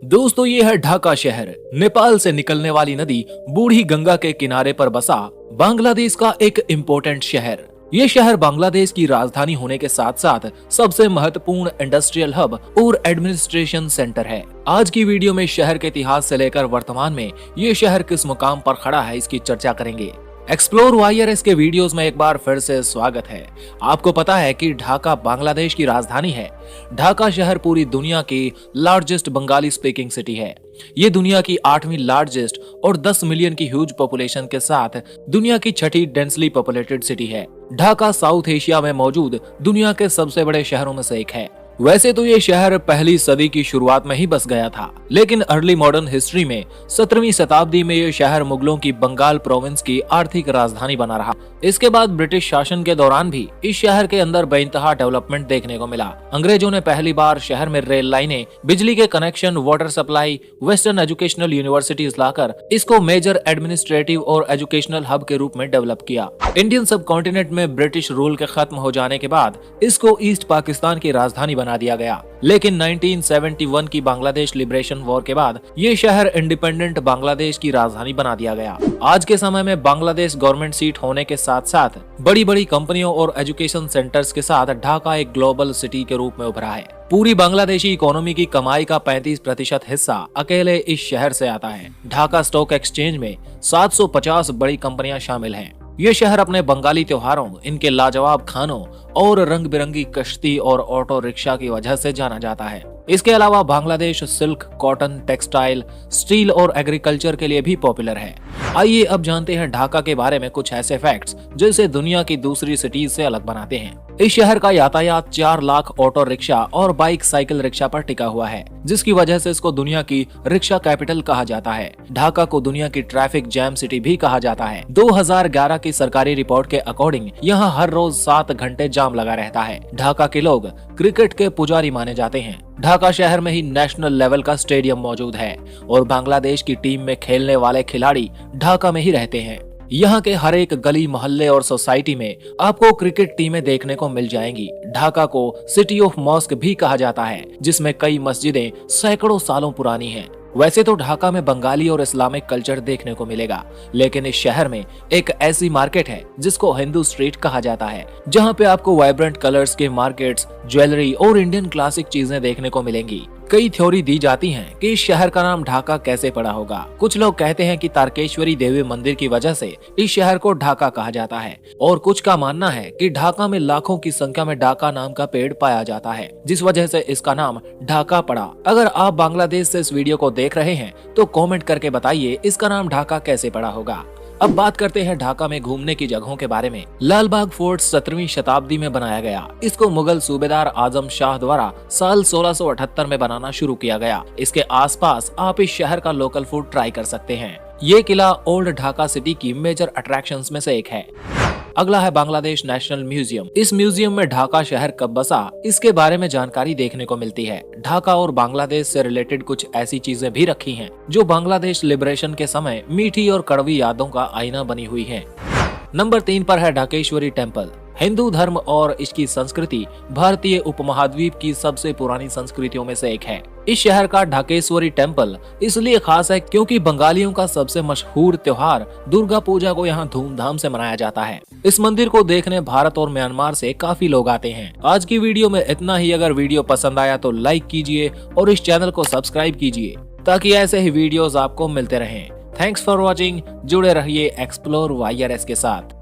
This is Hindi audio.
दोस्तों, ये है ढाका शहर। नेपाल से निकलने वाली नदी बूढ़ी गंगा के किनारे पर बसा बांग्लादेश का एक इम्पोर्टेंट शहर। ये शहर बांग्लादेश की राजधानी होने के साथ साथ सबसे महत्वपूर्ण इंडस्ट्रियल हब और एडमिनिस्ट्रेशन सेंटर है। आज की वीडियो में शहर के इतिहास से लेकर वर्तमान में ये शहर किस मुकाम पर खड़ा है, इसकी चर्चा करेंगे। एक्सप्लोर वाईआरएस के वीडियोस में एक बार फिर से स्वागत है। आपको पता है कि ढाका बांग्लादेश की राजधानी है। ढाका शहर पूरी दुनिया की लार्जेस्ट बंगाली स्पीकिंग सिटी है। ये दुनिया की 8वीं लार्जेस्ट और 10 मिलियन की ह्यूज पॉपुलेशन के साथ दुनिया की 6ठी डेंसली पॉपुलेटेड सिटी है। ढाका साउथ एशिया में मौजूद दुनिया के सबसे बड़े शहरों में से एक है। वैसे तो ये शहर पहली सदी की शुरुआत में ही बस गया था, लेकिन अर्ली मॉडर्न हिस्ट्री में 17वीं शताब्दी में ये शहर मुगलों की बंगाल प्रोविंस की आर्थिक राजधानी बना रहा। इसके बाद ब्रिटिश शासन के दौरान भी इस शहर के अंदर बेइंतहा डेवलपमेंट देखने को मिला। अंग्रेजों ने पहली बार शहर में रेल लाइनें, बिजली के connection, water supply, western educational universities लाकर इसको मेजर एडमिनिस्ट्रेटिव और एजुकेशनल हब के रूप में डेवलप किया। इंडियन सब कॉन्टिनेंट में ब्रिटिश रूल के खत्म हो जाने के बाद इसको ईस्ट पाकिस्तान की राजधानी बना दिया गया, लेकिन 1971 की बांग्लादेश लिबरेशन वॉर के बाद ये शहर इंडिपेंडेंट बांग्लादेश की राजधानी बना दिया गया। आज के समय में बांग्लादेश गवर्नमेंट सीट होने के साथ साथ बड़ी बड़ी कंपनियों और एजुकेशन सेंटर्स के साथ ढाका एक ग्लोबल सिटी के रूप में उभरा है। पूरी बांग्लादेशी इकोनॉमी की कमाई का 35% हिस्सा अकेले इस शहर से आता है। ढाका स्टॉक एक्सचेंज में 750 बड़ी कंपनियां शामिल हैं। ये शहर अपने बंगाली त्योहारों, इनके लाजवाब खानों और रंग बिरंगी कश्ती और ऑटो रिक्शा की वजह से जाना जाता है। इसके अलावा Bangladesh silk, cotton, textile, steel और एग्रीकल्चर के लिए भी पॉपुलर है। आइए अब जानते हैं ढाका के बारे में कुछ ऐसे फैक्ट्स जो इसे दुनिया की दूसरी सिटीज से अलग बनाते हैं। इस शहर का यातायात 4 लाख ऑटो रिक्शा और बाइक साइकिल रिक्शा पर टिका हुआ है, जिसकी वजह से इसको दुनिया की रिक्शा कैपिटल कहा जाता है। ढाका को दुनिया की ट्रैफिक जैम सिटी भी कहा जाता है। 2011 की सरकारी रिपोर्ट के अकॉर्डिंग यहाँ हर रोज 7 घंटे जाम लगा रहता है। ढाका के लोग क्रिकेट के पुजारी माने जाते हैं। ढाका शहर में ही नेशनल लेवल का स्टेडियम मौजूद है और बांग्लादेश की टीम में खेलने वाले खिलाड़ी ढाका में ही रहते हैं। यहाँ के हर एक गली, मोहल्ले और सोसाइटी में आपको क्रिकेट टीमें देखने को मिल जाएंगी। ढाका को सिटी ऑफ मॉस्क भी कहा जाता है, जिसमें कई मस्जिदें सैकड़ों सालों पुरानी हैं। वैसे तो ढाका में बंगाली और इस्लामिक कल्चर देखने को मिलेगा, लेकिन इस शहर में एक ऐसी मार्केट है जिसको हिंदू स्ट्रीट कहा जाता है, जहाँ पे आपको वाइब्रेंट कलर्स के मार्केट्स, ज्वेलरी और इंडियन क्लासिक चीजें देखने को मिलेंगी। कई थ्योरी दी जाती हैं कि इस शहर का नाम ढाका कैसे पड़ा होगा। कुछ लोग कहते हैं कि तारकेश्वरी देवी मंदिर की वजह से इस शहर को ढाका कहा जाता है, और कुछ का मानना है कि ढाका में लाखों की संख्या में ढाका नाम का पेड़ पाया जाता है, जिस वजह से इसका नाम ढाका पड़ा। अगर आप बांग्लादेश से इस वीडियो को देख रहे हैं तो कमेंट करके बताइए इसका नाम ढाका कैसे पड़ा होगा। अब बात करते हैं ढाका में घूमने की जगहों के बारे में। लाल बाग फोर्ट 17वीं शताब्दी में बनाया गया। इसको मुगल सूबेदार आजम शाह द्वारा साल 1678 में बनाना शुरू किया गया। इसके आसपास आप इस शहर का लोकल फूड ट्राई कर सकते हैं। ये किला ओल्ड ढाका सिटी की मेजर अट्रैक्शंस में से एक है। अगला है बांग्लादेश नेशनल म्यूजियम। इस म्यूजियम में ढाका शहर कब बसा, इसके बारे में जानकारी देखने को मिलती है। ढाका और बांग्लादेश से रिलेटेड कुछ ऐसी चीजें भी रखी हैं जो बांग्लादेश लिबरेशन के समय मीठी और कड़वी यादों का आईना बनी हुई है। नंबर 3 पर है ढाकेश्वरी टेम्पल। हिंदू धर्म और इसकी संस्कृति भारतीय उपमहाद्वीप की सबसे पुरानी संस्कृतियों में से एक है। इस शहर का ढाकेश्वरी टेम्पल इसलिए खास है क्योंकि बंगालियों का सबसे मशहूर त्योहार दुर्गा पूजा को यहाँ धूमधाम से मनाया जाता है। इस मंदिर को देखने भारत और म्यांमार से काफी लोग आते हैं। आज की वीडियो में इतना ही। अगर वीडियो पसंद आया तो लाइक कीजिए और इस चैनल को सब्सक्राइब कीजिए ताकि ऐसे ही वीडियोस आपको मिलते रहें। Thanks for watching. जुड़े रहिए एक्सप्लोर वाईआरएस के साथ।